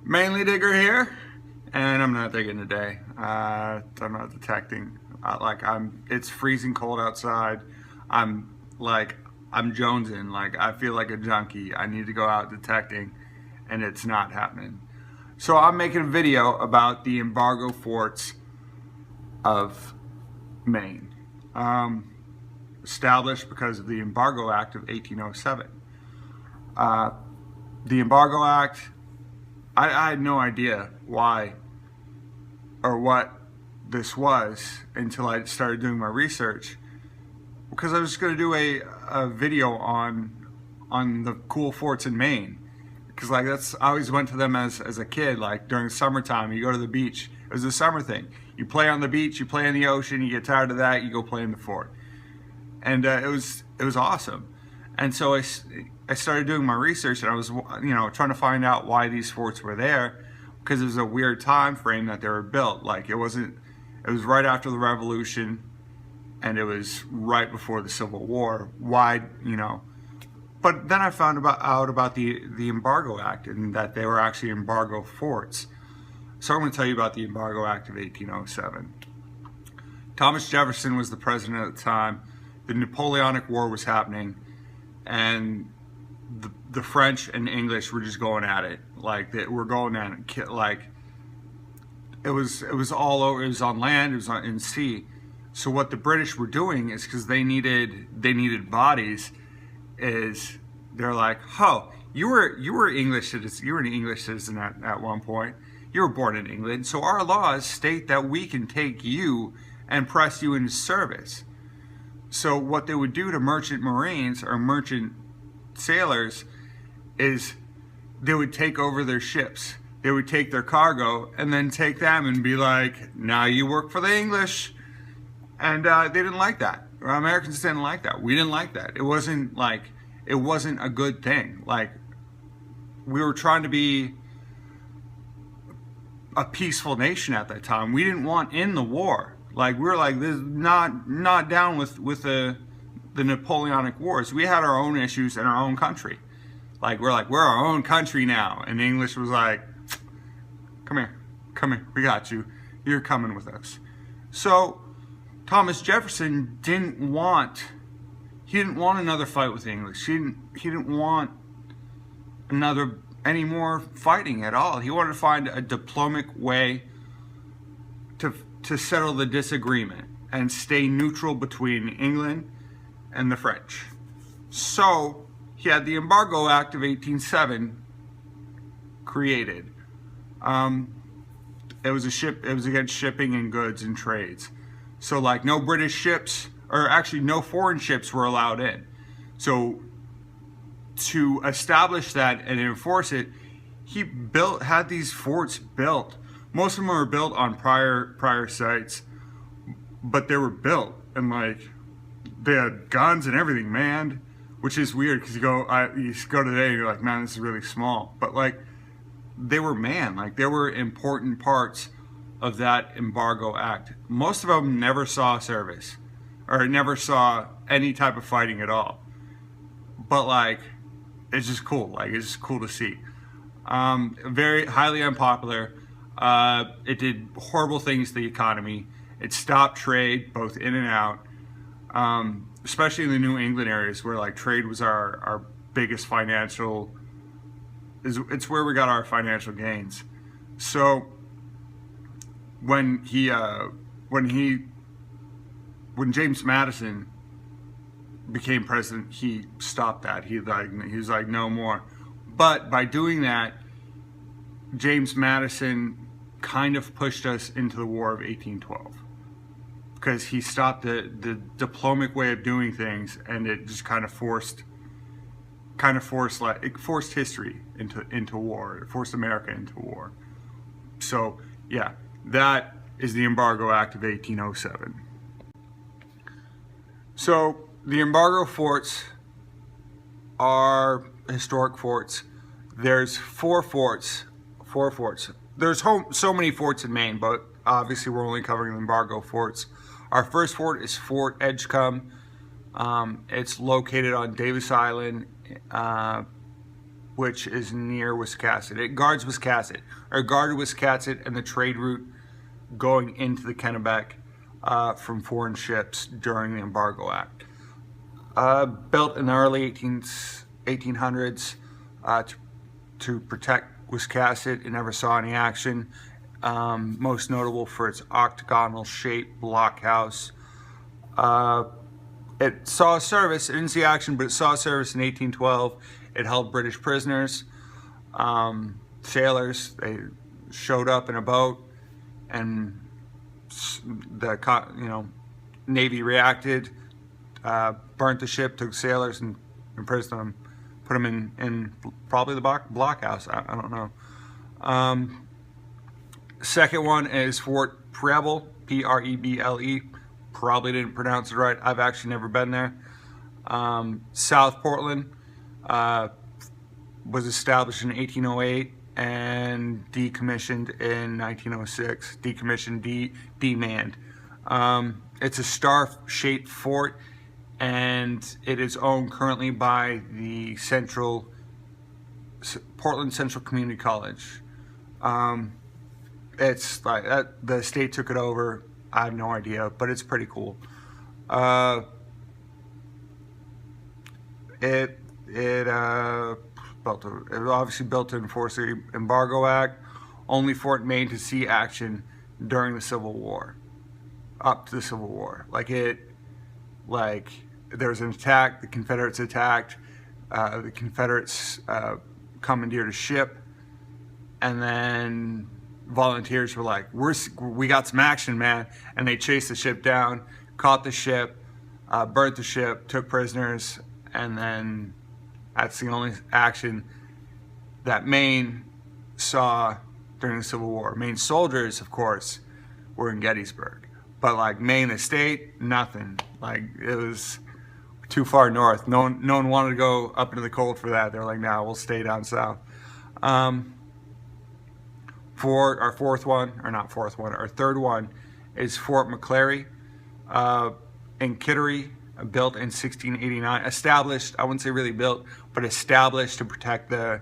Mainly Digger here, and I'm not digging today. I'm not detecting. It's freezing cold outside. I'm jonesing. I feel like a junkie. I need to go out detecting, and it's not happening. So I'm making a video about the Embargo Forts of Maine, established because of the Embargo Act of 1807. The Embargo Act, I had no idea why or what this was until I started doing my research, because I was going to do a video on the cool forts in Maine, because I always went to them as a kid. Like during summertime, you go to the beach. It was a summer thing. You play on the beach, you play in the ocean, you get tired of that, you go play in the fort, and it was awesome. And so I started doing my research, and I was trying to find out why these forts were there, because it was a weird time frame that they were built. It was right after the Revolution, and it was right before the Civil War. Why, But then I found out about the Embargo Act, and that they were actually embargo forts. So I'm going to tell you about the Embargo Act of 1807. Thomas Jefferson was the president at the time. The Napoleonic War was happening, and the French and English were just going at it. They were going at it. It was all over. It was on land. It was in sea. So what the British were doing is, because they needed bodies, is they're like, oh, you were English citizen. You were an English citizen at one point. You were born in England. So our laws state that we can take you and press you into service. So what they would do to merchant marines or merchant sailors is they would take over their ships. They would take their cargo and then take them and be like, now you work for the English. And they didn't like that. Americans didn't like that. We didn't like that. It wasn't a good thing. We were trying to be a peaceful nation at that time. We didn't want in the war. We were this is not down with the Napoleonic Wars. We had our own issues in our own country. We're our own country now. And the English was like, come here, we got you. You're coming with us. So Thomas Jefferson didn't want another fight with the English. He didn't want any more fighting at all. He wanted to find a diplomatic way to settle the disagreement and stay neutral between England and the French. So he had the Embargo Act of 1807 created. It was against shipping and goods and trades. So no British ships, or actually no foreign ships, were allowed in. So to establish that and enforce it, he had these forts built. Most of them were built on prior sites, but they were built, and they had guns and everything manned, which is weird, because you go today and you're like, man, this is really small. But they were manned. They were important parts of that Embargo Act. Most of them never saw service, or never saw any type of fighting at all. But it's just cool. It's just cool to see. Very highly unpopular. It did horrible things to the economy. It stopped trade, both in and out, especially in the New England areas, where trade was our biggest financial. It's where we got our financial gains. So when James Madison became president, he stopped that. He was like, no more. But by doing that, James Madison kind of pushed us into the War of 1812, because he stopped the diplomatic way of doing things, and it just kind of forced history into war. It forced America into war. So yeah, that is the Embargo Act of 1807. So the embargo forts are historic forts. There's four forts. There's so many forts in Maine, but obviously we're only covering the embargo forts. Our first fort is Fort Edgecombe. It's located on Davis Island which is near Wiscasset. It guards Wiscasset, or guarded Wiscasset and the trade route going into the Kennebec from foreign ships during the Embargo Act. Built in the early 1800s to protect Wiscasset. It never saw any action. Most notable for its octagonal shaped blockhouse. It saw service. It didn't see action, but it saw service in 1812. It held British prisoners, sailors. They showed up in a boat, and the Navy reacted, burnt the ship, took sailors and imprisoned them, put them in probably the blockhouse. I don't know. Second one is Fort Preble, Preble. Probably didn't pronounce it right. I've actually never been there. South Portland was established in 1808 and decommissioned in 1906. Decommissioned, demanned. It's a star-shaped fort, and it is owned currently by the Portland Central Community College. It's like the state took it over. I have no idea, but it's pretty cool. It was obviously built to enforce the Embargo Act. Only fort in Maine to see action during the Civil War, up to the Civil War. There was an attack. The Confederates attacked. The Confederates commandeered a ship, and then volunteers were like, we got some action, man. And they chased the ship down, caught the ship, burnt the ship, took prisoners, and then that's the only action that Maine saw during the Civil War. Maine soldiers, of course, were in Gettysburg. But Maine the state, nothing. It was too far north. No one wanted to go up into the cold for that. They were like, nah, we'll stay down south. Our third one is Fort McClary in Kittery, built in 1689. Established, I wouldn't say really built, but established to protect the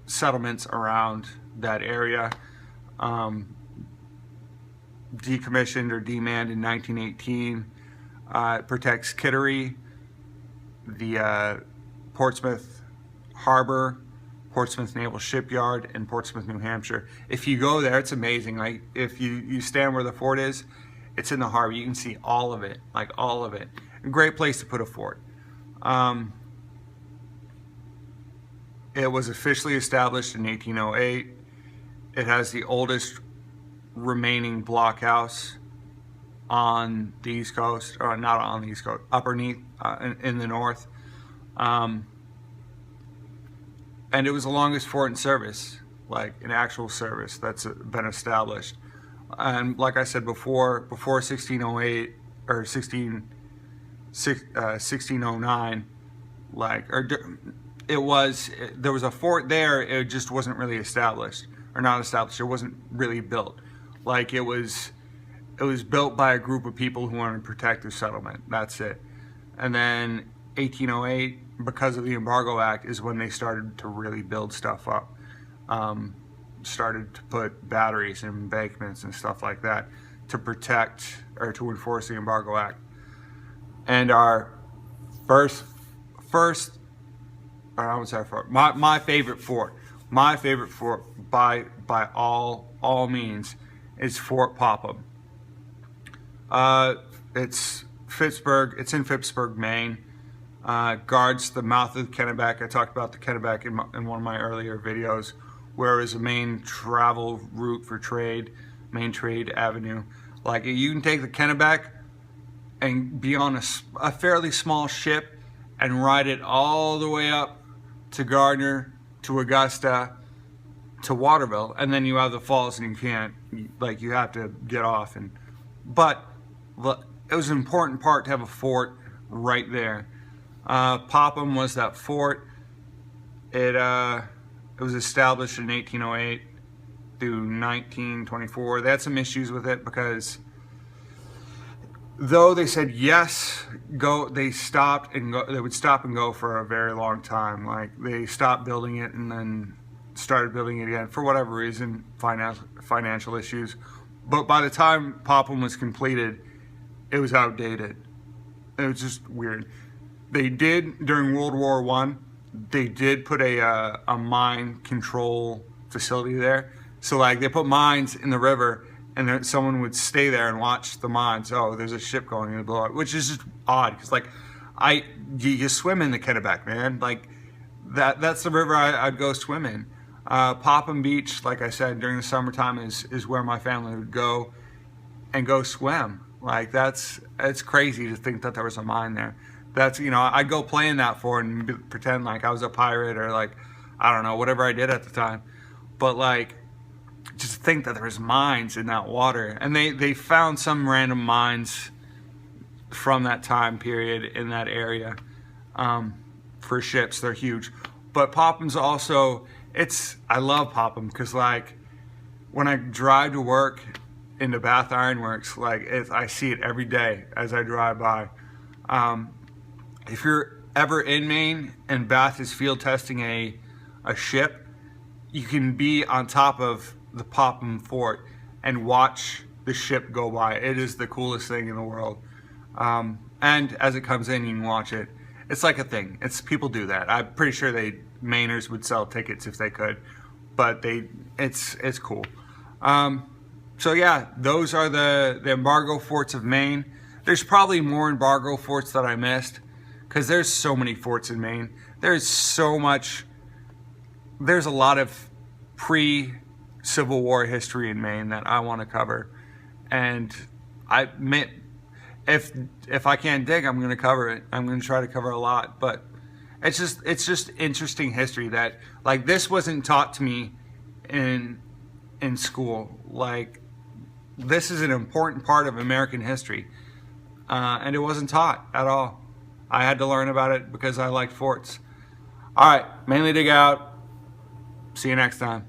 settlements around that area. Decommissioned or demanned in 1918. It protects Kittery, the Portsmouth Harbor, Portsmouth Naval Shipyard, and Portsmouth, New Hampshire. If you go there, it's amazing. If you stand where the fort is, it's in the harbor. You can see all of it, all of it. A great place to put a fort. It was officially established in 1808. It has the oldest remaining blockhouse on the East Coast, or not on the East Coast, underneath in the north. And it was the longest fort in service, in actual service that's been established. And like I said before 1608 or 1609, there was a fort there. It just wasn't really established, or not established. It wasn't really built. It was built by a group of people who wanted to protect their settlement. That's it. And then 1808. Because of the Embargo Act is when they started to really build stuff up. Started to put batteries and embankments and stuff like that to protect or to enforce the Embargo Act. And our my favorite fort by all means is Fort Popham. It's in Phippsburg, Maine. Guards the mouth of the Kennebec. I talked about the Kennebec in one of my earlier videos, where it was a main travel route for trade, main trade avenue. You can take the Kennebec and be on a fairly small ship and ride it all the way up to Gardner, to Augusta, to Waterville, and then you have the falls, and you can't, you have to get off. But it was an important part to have a fort right there. Popham was that fort. It was established in 1808 through 1924. They had some issues with it because though they said yes, go. They stopped and go. They would stop and go for a very long time. Like they stopped building it and then started building it again for whatever reason, financial issues. But by the time Popham was completed, it was outdated. It was just weird. They did during World War One. They did put a mine control facility there. So like they put mines in the river, and then someone would stay there and watch the mines. Oh, there's a ship going to blow up, which is just odd because like you swim in the Kennebec, man. Like that's the river I'd go swim in. Popham Beach, like I said, during the summertime is where my family would go and go swim. Like it's crazy to think that there was a mine there. That's, you know, I'd go play in that fort and pretend like I was a pirate or like, I don't know, whatever I did at the time. But like, just think that there was mines in that water. And they found some random mines from that time period in that area for ships. They're huge. But Popham's also, I love Popham because like when I drive to work into Bath Iron Works, like I see it every day as I drive by. If you're ever in Maine and Bath is field testing a ship, you can be on top of the Popham Fort and watch the ship go by. It is the coolest thing in the world. And as it comes in, you can watch it. It's like a thing. People do that. I'm pretty sure Mainers would sell tickets if they could, but it's cool. So yeah, those are the Embargo Forts of Maine. There's probably more Embargo Forts that I missed because there's so many forts in Maine. There's a lot of pre-Civil War history in Maine that I want to cover, and if I can't dig, I'm going to cover it. I'm going to try to cover a lot, but it's just interesting history that like this wasn't taught to me in school. Like this is an important part of American history, and it wasn't taught at all. I had to learn about it because I liked forts. All right, Mainly Dig out. See you next time.